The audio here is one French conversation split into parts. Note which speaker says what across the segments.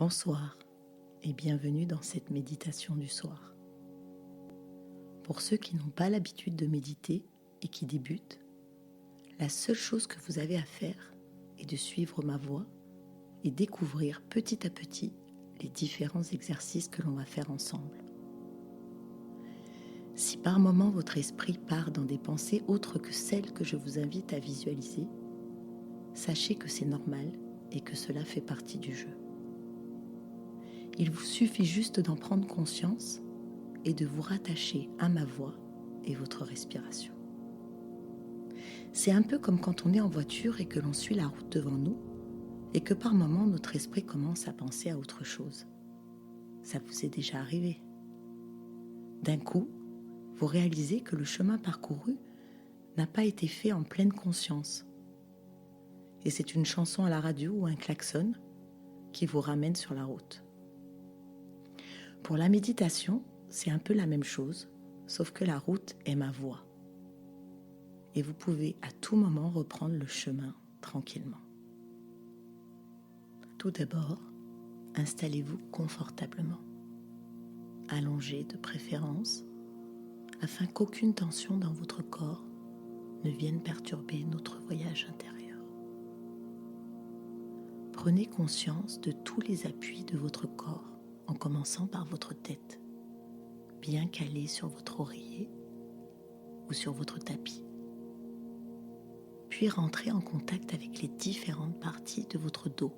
Speaker 1: Bonsoir et bienvenue dans cette méditation du soir. Pour ceux qui n'ont pas l'habitude de méditer et qui débutent, la seule chose que vous avez à faire est de suivre ma voix et découvrir petit à petit les différents exercices que l'on va faire ensemble. Si par moment votre esprit part dans des pensées autres que celles que je vous invite à visualiser, sachez que c'est normal et que cela fait partie du jeu. Il vous suffit juste d'en prendre conscience et de vous rattacher à ma voix et votre respiration. C'est un peu comme quand on est en voiture et que l'on suit la route devant nous et que par moments notre esprit commence à penser à autre chose. Ça vous est déjà arrivé. D'un coup, vous réalisez que le chemin parcouru n'a pas été fait en pleine conscience. Et c'est une chanson à la radio ou un klaxon qui vous ramène sur la route. Pour la méditation, c'est un peu la même chose, sauf que la route est ma voix. Et vous pouvez à tout moment reprendre le chemin tranquillement. Tout d'abord, installez-vous confortablement, allongé de préférence, afin qu'aucune tension dans votre corps ne vienne perturber notre voyage intérieur. Prenez conscience de tous les appuis de votre corps, en commençant par votre tête, bien calée sur votre oreiller ou sur votre tapis. Puis rentrez en contact avec les différentes parties de votre dos,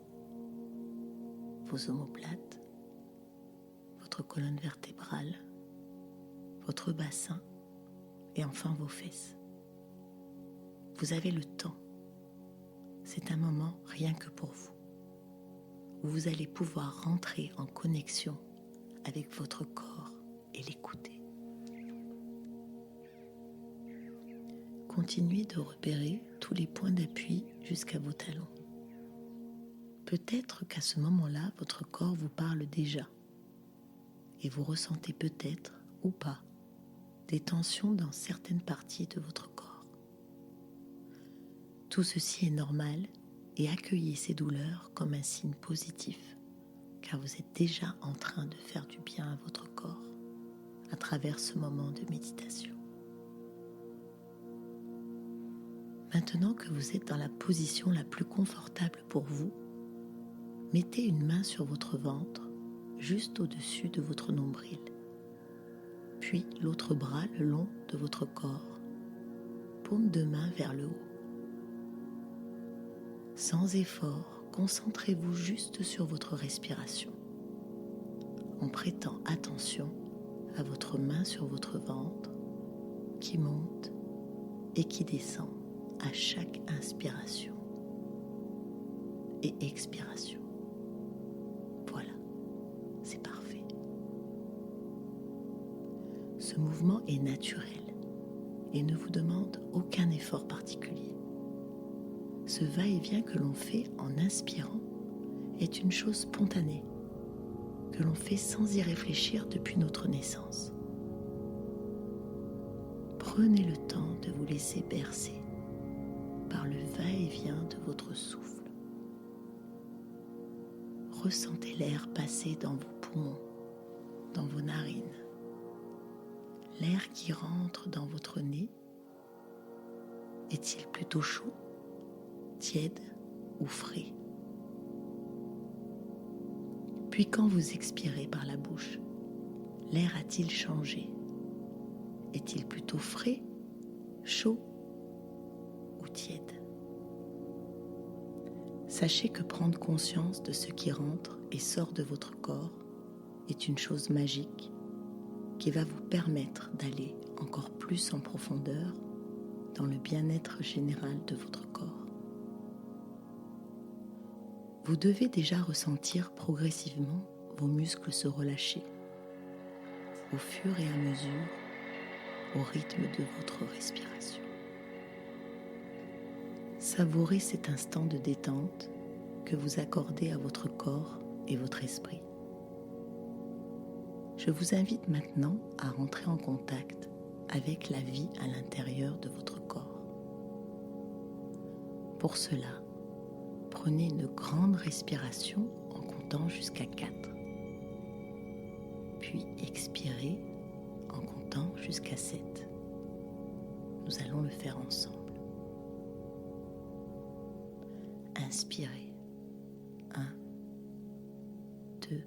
Speaker 1: vos omoplates, votre colonne vertébrale, votre bassin et enfin vos fesses. Vous avez le temps. C'est un moment rien que pour vous, où vous allez pouvoir rentrer en connexion avec votre corps et l'écouter. Continuez de repérer tous les points d'appui jusqu'à vos talons. Peut-être qu'à ce moment-là, votre corps vous parle déjà et vous ressentez peut-être ou pas des tensions dans certaines parties de votre corps. Tout ceci est normal et accueillez ces douleurs comme un signe positif, car vous êtes déjà en train de faire du bien à votre corps à travers ce moment de méditation. Maintenant que vous êtes dans la position la plus confortable pour vous, mettez une main sur votre ventre, juste au-dessus de votre nombril, puis l'autre bras le long de votre corps, paume de main vers le haut. Sans effort, concentrez-vous juste sur votre respiration, en prêtant attention à votre main sur votre ventre qui monte et qui descend à chaque inspiration et expiration. Voilà, c'est parfait. Ce mouvement est naturel et ne vous demande aucun effort particulier. Ce va-et-vient que l'on fait en inspirant est une chose spontanée, que l'on fait sans y réfléchir depuis notre naissance. Prenez le temps de vous laisser bercer par le va-et-vient de votre souffle. Ressentez l'air passer dans vos poumons, dans vos narines. L'air qui rentre dans votre nez, est-il plutôt chaud, tiède ou frais? Puis quand vous expirez par la bouche, l'air a-t-il changé? Est-il plutôt frais, chaud ou tiède? Sachez que prendre conscience de ce qui rentre et sort de votre corps est une chose magique qui va vous permettre d'aller encore plus en profondeur dans le bien-être général de votre corps. Vous devez déjà ressentir progressivement vos muscles se relâcher au fur et à mesure au rythme de votre respiration. Savourez cet instant de détente que vous accordez à votre corps et votre esprit. Je vous invite maintenant à rentrer en contact avec la vie à l'intérieur de votre corps. Pour cela, prenez une grande respiration en comptant jusqu'à 4. 7. Nous allons le faire ensemble. Inspirez. 1, 2,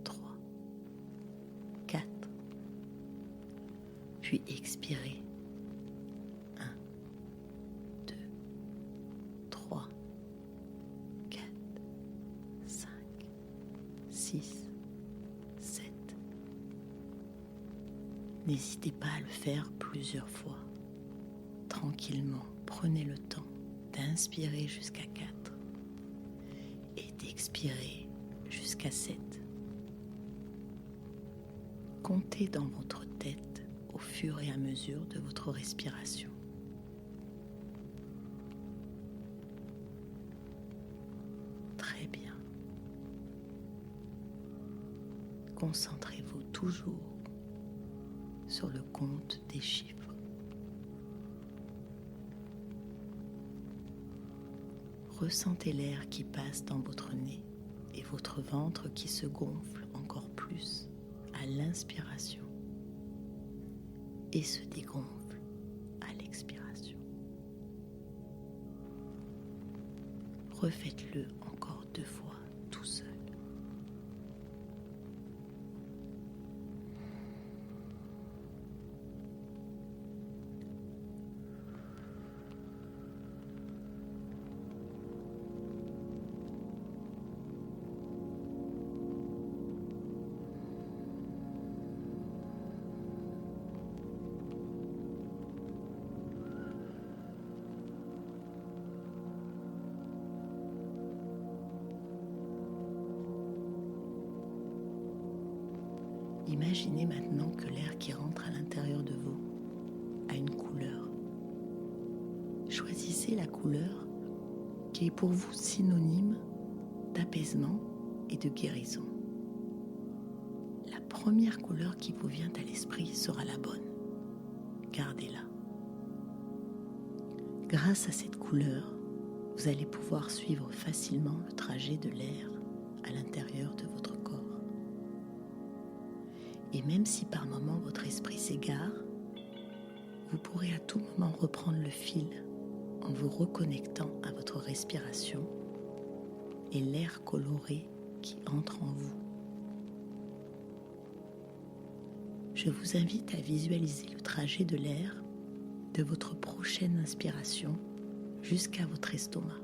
Speaker 1: 3, 4. Puis expirez. 1, 2, 3, 4, 5, 6, 7. N'hésitez pas à le faire plusieurs fois. Tranquillement, prenez le temps d'inspirer jusqu'à 4 et d'expirer jusqu'à 7. Comptez dans votre tête au fur et à mesure de votre respiration. Très bien. Concentrez-vous toujours sur le compte des chiffres. Ressentez l'air qui passe dans votre nez et votre ventre qui se gonfle encore plus à l'inspiration et se dégonfle à l'expiration. Refaites-le encore 2 fois tout seul. Imaginez maintenant que l'air qui rentre à l'intérieur de vous a une couleur. Choisissez la couleur qui est pour vous synonyme d'apaisement et de guérison. La première couleur qui vous vient à l'esprit sera la bonne. Gardez-la. Grâce à cette couleur, vous allez pouvoir suivre facilement le trajet de l'air à l'intérieur de votre corps. Et même si par moments votre esprit s'égare, vous pourrez à tout moment reprendre le fil en vous reconnectant à votre respiration et l'air coloré qui entre en vous. Je vous invite à visualiser le trajet de l'air de votre prochaine inspiration jusqu'à votre estomac.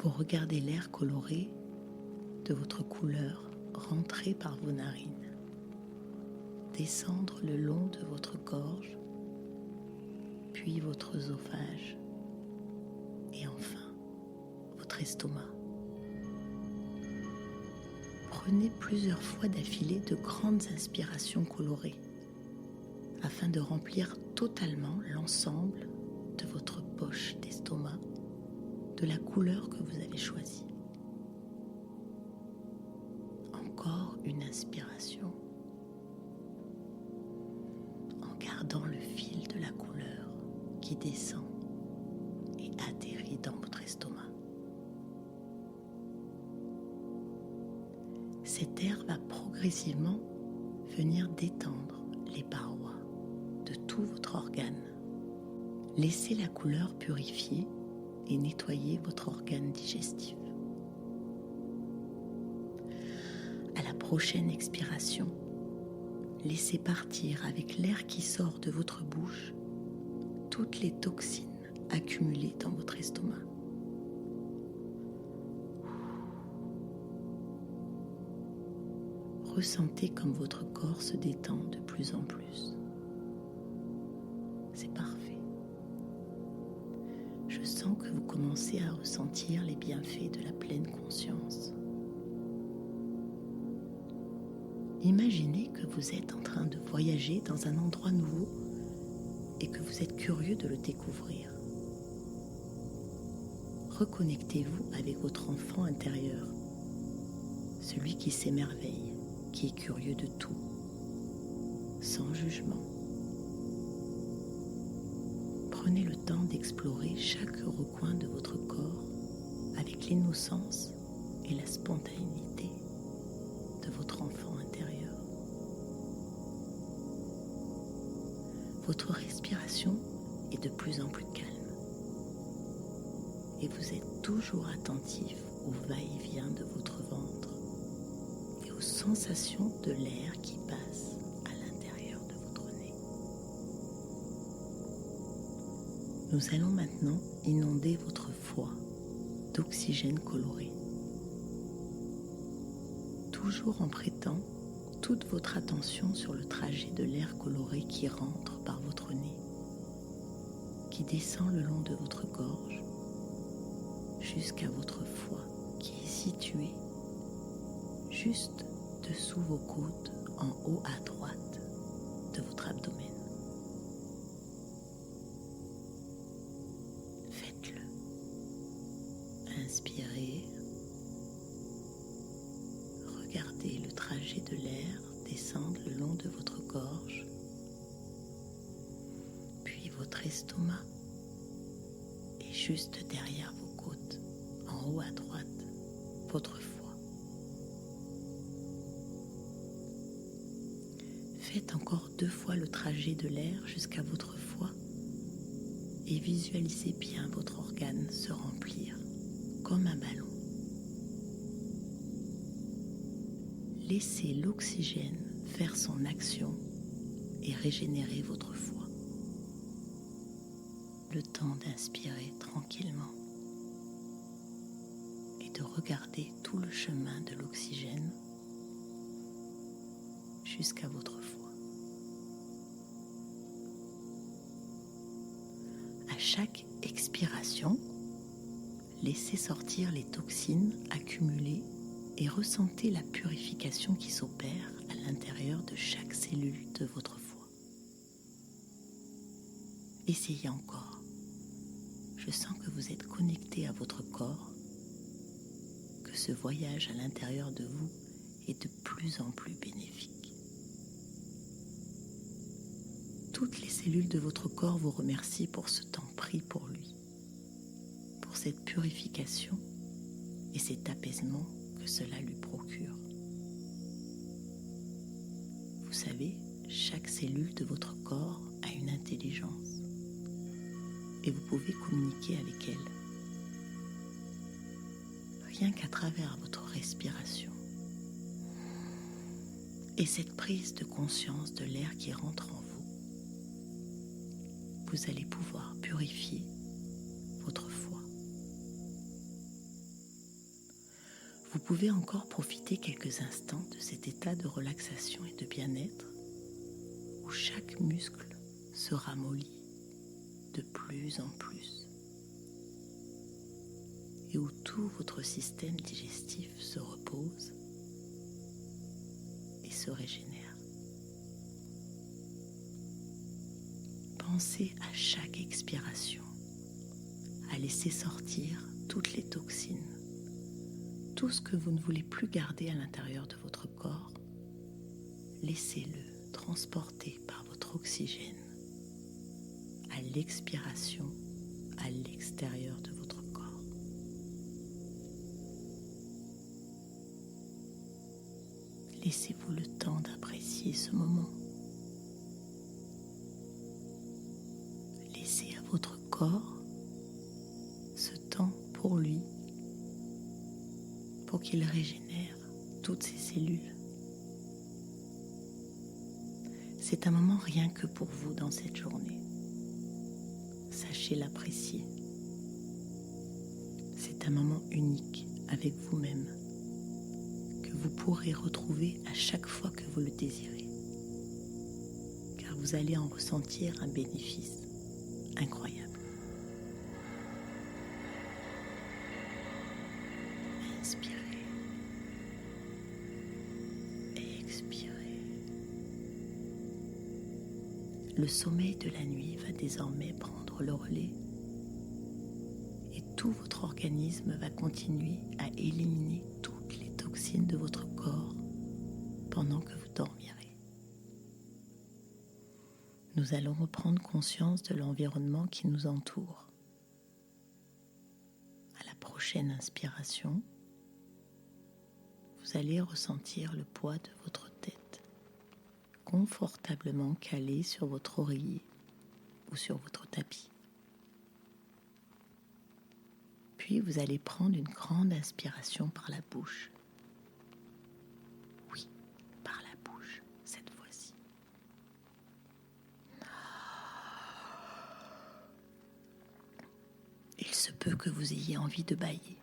Speaker 1: Vous regardez l'air coloré de votre couleur rentrer par vos narines, descendre le long de votre gorge, puis votre œsophage et enfin votre estomac. Prenez plusieurs fois d'affilée de grandes inspirations colorées afin de remplir totalement l'ensemble de votre poche d'estomac de la couleur que vous avez choisie. Encore une inspiration en gardant le fil de la couleur qui descend et atterrit dans votre estomac. Cet air va progressivement venir détendre les parois de tout votre organe. Laissez la couleur purifier et nettoyer votre organe digestif. À la prochaine expiration, laissez partir avec l'air qui sort de votre bouche toutes les toxines accumulées dans votre estomac. Ressentez comme votre corps se détend de plus en plus. C'est parfait. Je sens que vous commencez à ressentir les bienfaits de la pleine conscience. Imaginez que vous êtes en train de voyager dans un endroit nouveau et que vous êtes curieux de le découvrir. Reconnectez-vous avec votre enfant intérieur, celui qui s'émerveille, qui est curieux de tout, sans jugement. Prenez le temps d'explorer chaque recoin de votre corps avec l'innocence et la spontanéité de votre enfant intérieur. Votre respiration est de plus en plus calme et vous êtes toujours attentif au va-et-vient de votre ventre et aux sensations de l'air qui passe à l'intérieur de votre nez. Nous allons maintenant inonder votre foie d'oxygène coloré, toujours en prêtant toute votre attention sur le trajet de l'air coloré qui rentre par votre nez, qui descend le long de votre gorge jusqu'à votre foie qui est situé juste dessous vos côtes en haut à droite de votre abdomen. Faites-le. Inspirez. Regardez le trajet de l'air descendre le long de votre gorge, puis votre estomac et juste derrière vos côtes, en haut à droite, votre foie. Faites encore 2 fois le trajet de l'air jusqu'à votre foie et visualisez bien votre organe se remplir comme un ballon. Laissez l'oxygène faire son action et régénérer votre foie. Le temps d'inspirer tranquillement et de regarder tout le chemin de l'oxygène jusqu'à votre foie. À chaque expiration, laissez sortir les toxines accumulées et ressentez la purification qui s'opère à l'intérieur de chaque cellule de votre foie. Essayez encore. Je sens que vous êtes connecté à votre corps, que ce voyage à l'intérieur de vous est de plus en plus bénéfique. Toutes les cellules de votre corps vous remercient pour ce temps pris pour lui, pour cette purification et cet apaisement que cela lui procure. Vous savez, chaque cellule de votre corps a une intelligence et vous pouvez communiquer avec elle, rien qu'à travers votre respiration et cette prise de conscience de l'air qui rentre en vous. Vous allez pouvoir purifier votre foie. Vous pouvez encore profiter quelques instants de cet état de relaxation et de bien-être où chaque muscle se ramollit de plus en plus et où tout votre système digestif se repose et se régénère. Pensez à chaque expiration à laisser sortir toutes les toxines, tout ce que vous ne voulez plus garder à l'intérieur de votre corps. Laissez-le transporter par votre oxygène à l'expiration, à l'extérieur de votre corps. Laissez-vous le temps d'apprécier ce moment. Laissez à votre corps ce temps pour lui, pour qu'il régénère toutes ses cellules. C'est un moment rien que pour vous dans cette journée. Sachez l'apprécier. C'est un moment unique avec vous-même que vous pourrez retrouver à chaque fois que vous le désirez, car vous allez en ressentir un bénéfice incroyable. Inspirez et expirez. Le sommeil de la nuit va désormais prendre le relais et tout votre organisme va continuer à éliminer toutes les toxines de votre corps pendant que vous dormirez. Nous allons reprendre conscience de l'environnement qui nous entoure. À la prochaine inspiration, vous allez ressentir le poids de votre tête confortablement calée sur votre oreiller ou sur votre tapis. Puis vous allez prendre une grande inspiration par la bouche. Oui, par la bouche, cette fois-ci. Il se peut que vous ayez envie de bâiller.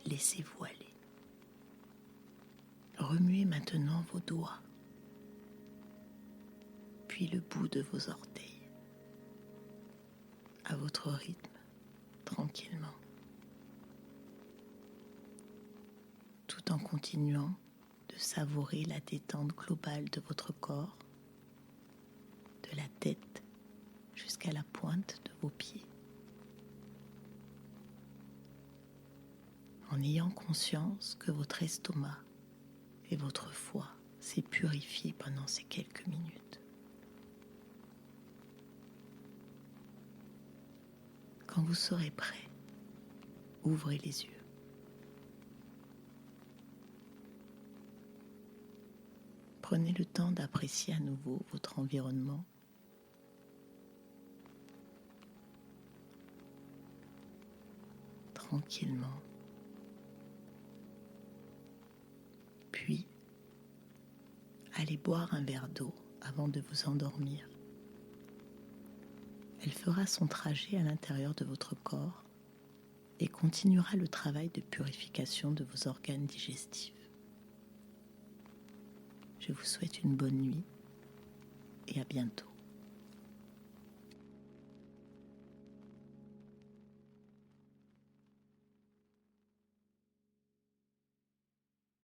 Speaker 1: Laissez-vous aller. Remuez maintenant vos doigts, puis le bout de vos orteils, à votre rythme, tranquillement, tout en continuant de savourer la détente globale de votre corps, de la tête jusqu'à la pointe de vos pieds. En ayant conscience que votre estomac et votre foie s'est purifié pendant ces quelques minutes. Quand vous serez prêt, ouvrez les yeux. Prenez le temps d'apprécier à nouveau votre environnement. Tranquillement. Puis, allez boire un verre d'eau avant de vous endormir. Elle fera son trajet à l'intérieur de votre corps et continuera le travail de purification de vos organes digestifs. Je vous souhaite une bonne nuit et à bientôt.